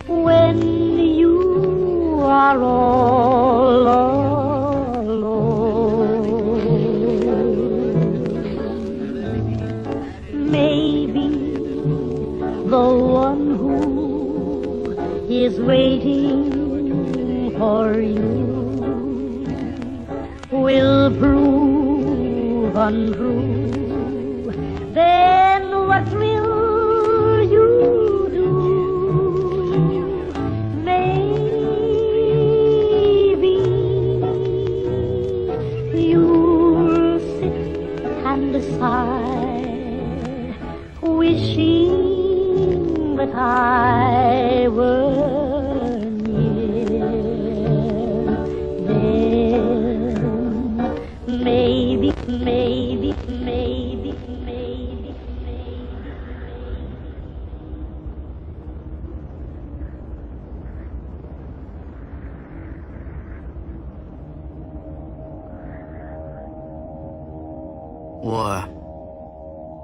when you are all alone. Maybe the one who is waiting for you will prove untrue. Then what will you do? Maybe you'll sit and sigh, wishing that I were near. Then maybe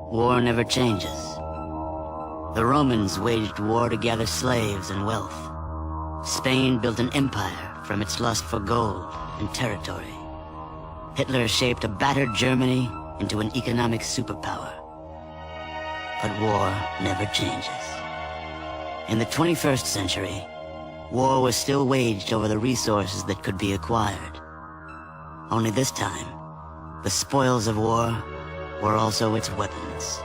War never changes. The Romans waged war to gather slaves and wealth. Spain built an empire from its lust for gold and territory. Hitler shaped a battered Germany into an economic superpower. But war never changes. In the 21st century, war was still waged over the resources that could be acquired. Only this time, the spoils of war were also its weapons.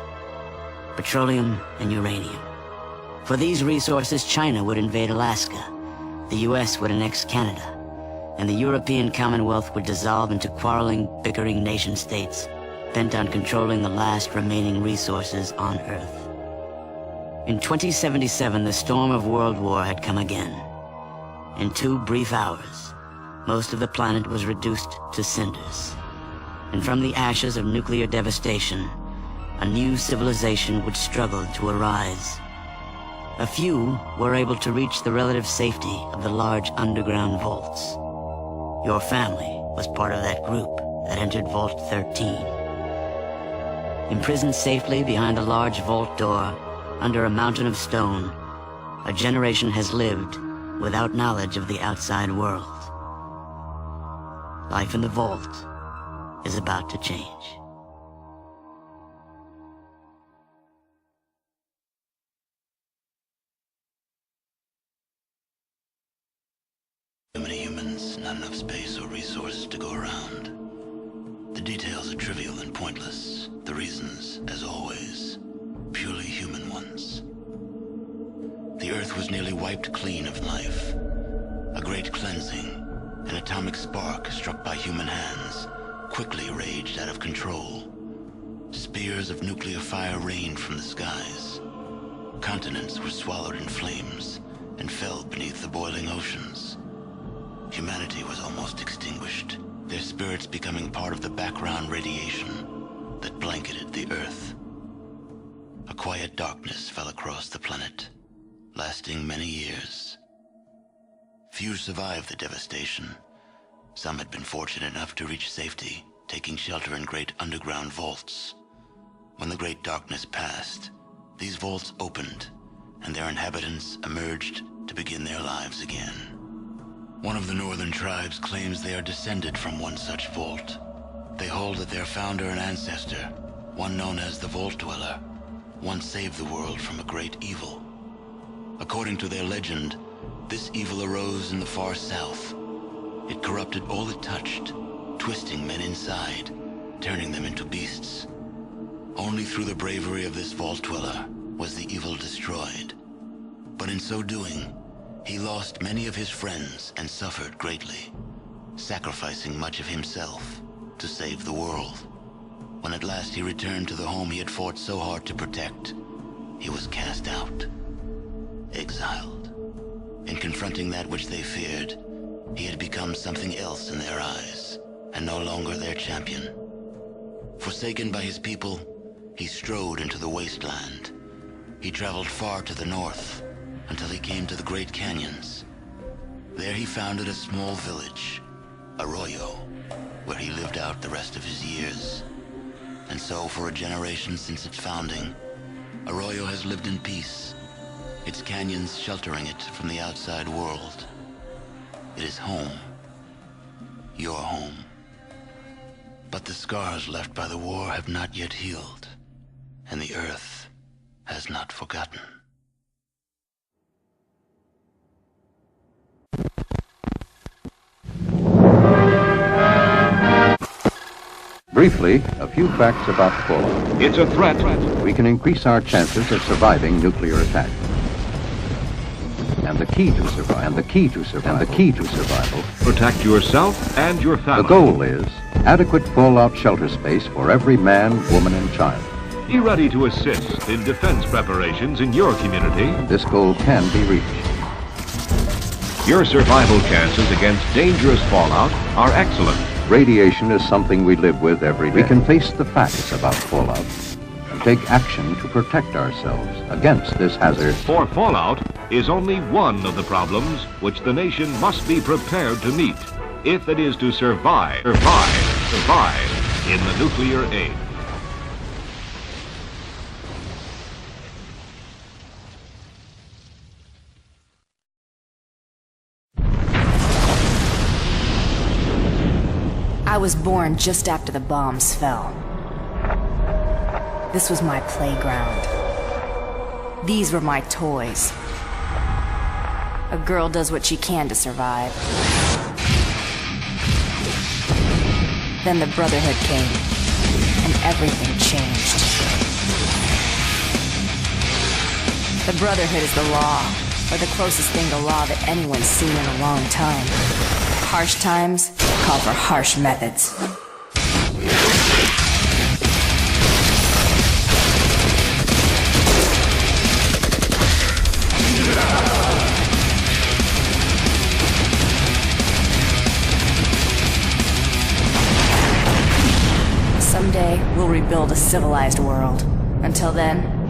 Petroleum and uranium. For these resources, China would invade Alaska, the US would annex Canada, and the European Commonwealth would dissolve into quarreling, bickering nation-states, bent on controlling the last remaining resources on Earth. In 2077, the storm of World War had come again. In 2 brief hours, most of the planet was reduced to cinders. And from the ashes of nuclear devastation, a new civilization would struggle to arise. A few were able to reach the relative safety of the large underground vaults. Your family was part of that group that entered Vault 13. Imprisoned safely behind a large vault door, under a mountain of stone, a generation has lived without knowledge of the outside world. Life in the vault is about to change. Too many humans, not enough space or resources to go around. The details are trivial and pointless. The reasons, as always, purely human ones. The Earth was nearly wiped clean of life. A great cleansing, an atomic spark struck by human hands, quickly raged out of control. Spears of nuclear fire rained from the skies. Continents were swallowed in flames and fell beneath the boiling oceans. Humanity was almost extinguished, their spirits becoming part of the background radiation that blanketed the Earth. A quiet darkness fell across the planet, lasting many years. Few survived the devastation. Some had been fortunate enough to reach safety, taking shelter in great underground vaults. When the great darkness passed, these vaults opened, and their inhabitants emerged to begin their lives again. One of the northern tribes claims they are descended from one such vault. They hold that their founder and ancestor, one known as the Vault Dweller, once saved the world from a great evil. According to their legend, this evil arose in the far south. It corrupted all it touched, twisting men inside, turning them into beasts. Only through the bravery of this Vault Dweller was the evil destroyed. But in so doing, he lost many of his friends and suffered greatly, sacrificing much of himself to save the world. When at last he returned to the home he had fought so hard to protect, he was cast out, exiled. In confronting that which they feared, he had become something else in their eyes, and no longer their champion. Forsaken by his people, he strode into the wasteland. He traveled far to the north, until he came to the Great Canyons. There he founded a small village, Arroyo, where he lived out the rest of his years. And so for a generation since its founding, Arroyo has lived in peace, its canyons sheltering it from the outside world. It is home. Your home. But the scars left by the war have not yet healed, and the Earth has not forgotten. Briefly, a few facts about fallout. It's a threat. We can increase our chances of surviving nuclear attack. And the key to survival. Protect yourself and your family. The goal is adequate fallout shelter space for every man, woman, and child. Be ready to assist in defense preparations in your community. This goal can be reached. Your survival chances against dangerous fallout are excellent. Radiation is something we live with every day. We can face the facts about fallout and take action to protect ourselves against this hazard. For fallout is only one of the problems which the nation must be prepared to meet if it is to survive in the nuclear age. I was born just after the bombs fell. This was my playground. These were my toys. A girl does what she can to survive. Then the Brotherhood came, and everything changed. The Brotherhood is the law, or the closest thing to law that anyone's seen in a long time. Harsh times call for harsh methods. Someday, we'll rebuild a civilized world. Until then,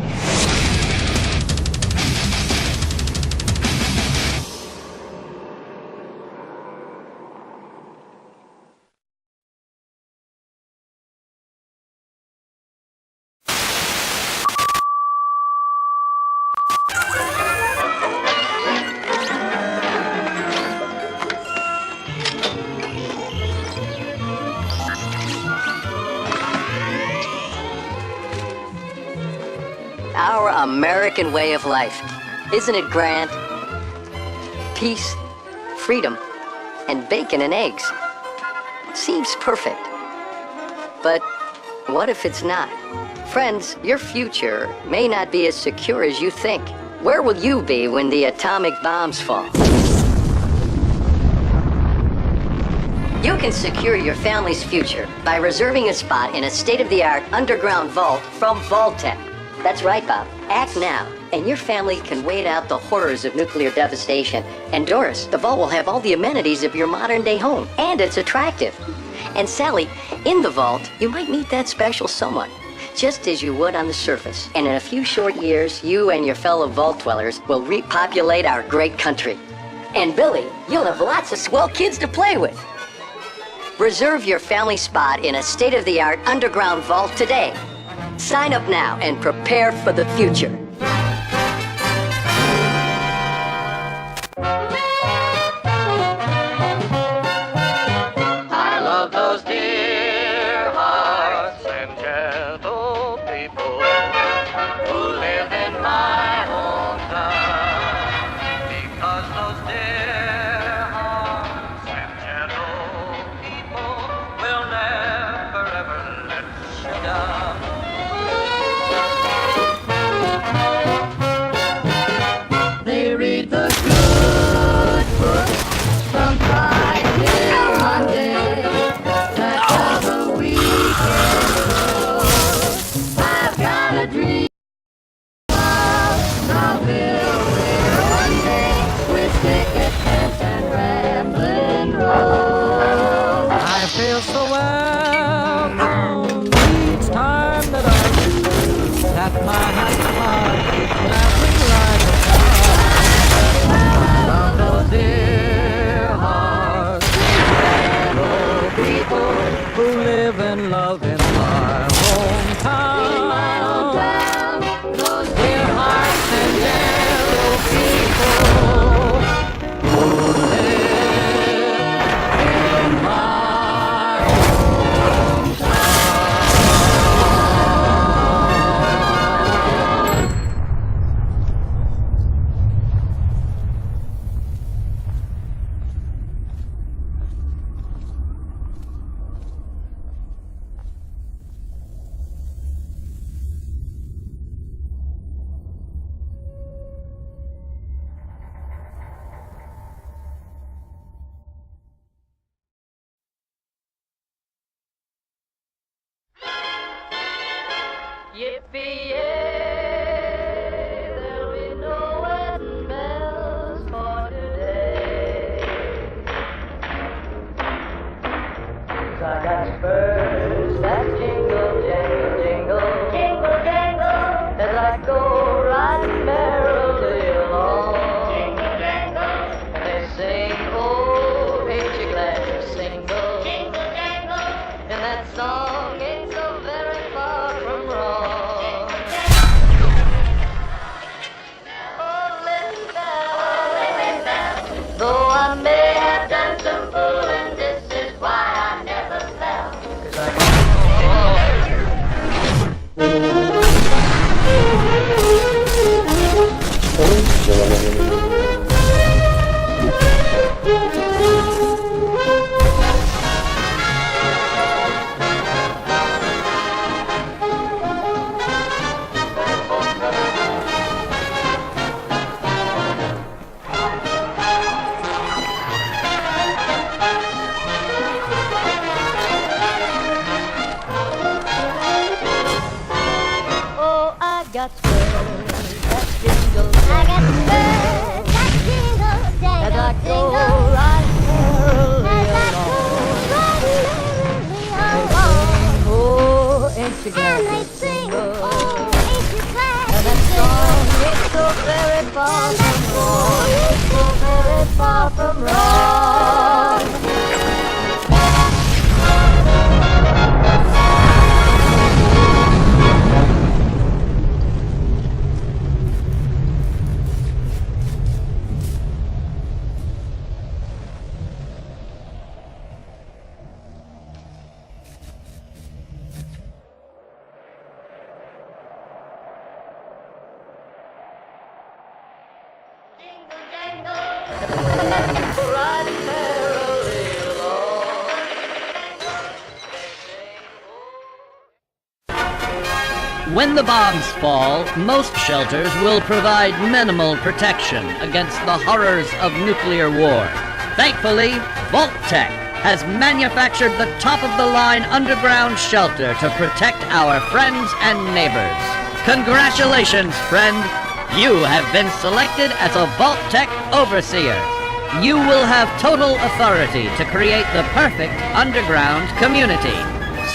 our American way of life. Isn't it grand? Peace, freedom, and bacon and eggs. Seems perfect. But what if it's not? Friends, your future may not be as secure as you think. Where will you be when the atomic bombs fall? You can secure your family's future by reserving a spot in a state-of-the-art underground vault from Vault-Tec. That's right, Bob. Act now, and your family can wait out the horrors of nuclear devastation. And Doris, the vault will have all the amenities of your modern-day home, and it's attractive. And Sally, in the vault, you might meet that special someone, just as you would on the surface. And in a few short years, you and your fellow vault dwellers will repopulate our great country. And Billy, you'll have lots of swell kids to play with. Reserve your family spot in a state-of-the-art underground vault today. Sign up now and prepare for the future. I love those dear hearts and gentle people who live in my hometown. Because those dear hearts and gentle people will never ever let you down. there'll be no wedding bells for today. 'Cause I got spurs that jingle, jangle, jingle, jingle, jangle, as I go riding merrily along. Jingle, jangle, and they sing, oh, ain't you glad you're single? Jingle, jangle, and that song ain't so very far from wrong. Oh, little bell, though I may have done some fooling, this is why I never fell. 'Cause I oh, I got spurs that jingle, I got spurs that jingle, jangle, as I go jingle, riding merrily as I go along. riding merrily along. Oh, ain't you glad And they you're sing, single? oh, ain't you glad And that you're song single? is so very far And from that wrong. song is So very far from wrong. Riding merrily along. When the bombs fall, most shelters will provide minimal protection against the horrors of nuclear war. Thankfully, Vault-Tec has manufactured the top-of-the-line underground shelter to protect our friends and neighbors. Congratulations, friend! You have been selected as a Vault-Tec overseer. You will have total authority to create the perfect underground community.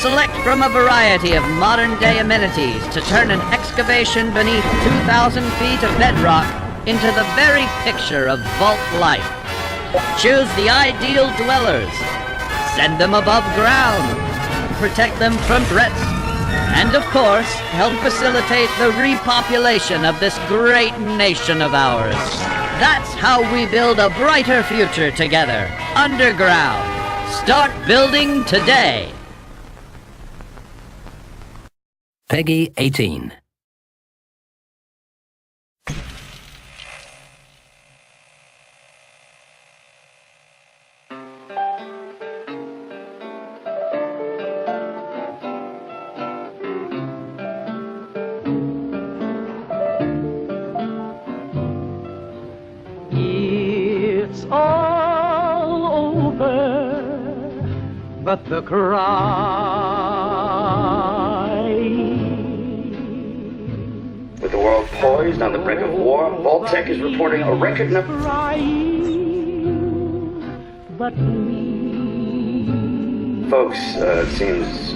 Select from a variety of modern-day amenities to turn an excavation beneath 2,000 feet of bedrock into the very picture of vault life. Choose the ideal dwellers. Send them above ground. Protect them from threats. And of course, help facilitate the repopulation of this great nation of ours. That's how we build a brighter future together, underground. Start building today. Peggy 18. It's all over, but the cry. With the world poised on the brink of war, Vault-Tec is reporting a record number. But me. Folks, it seems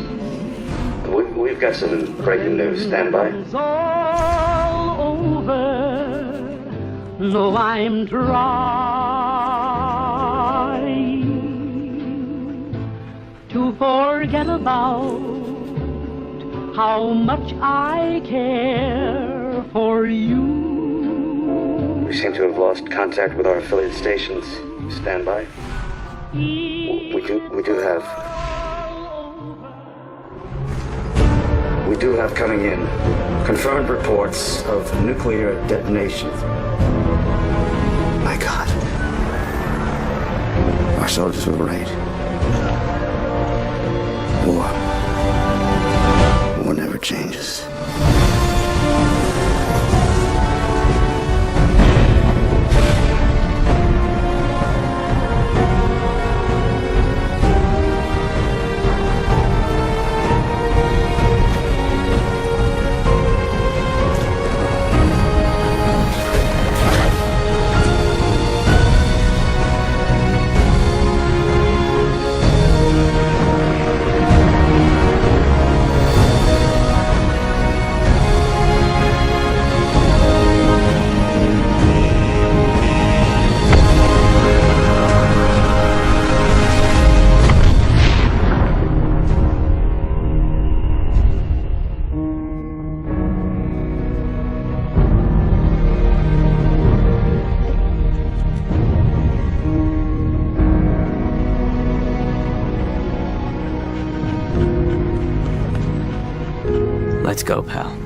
we've got some breaking news. Stand by. It's all over. No, I'm trying to forget about how much I care for you. We seem to have lost contact with our affiliate stations. Stand by. We do have coming in confirmed reports of nuclear detonations. My God. Our soldiers were right. War never changes. Let's go, pal.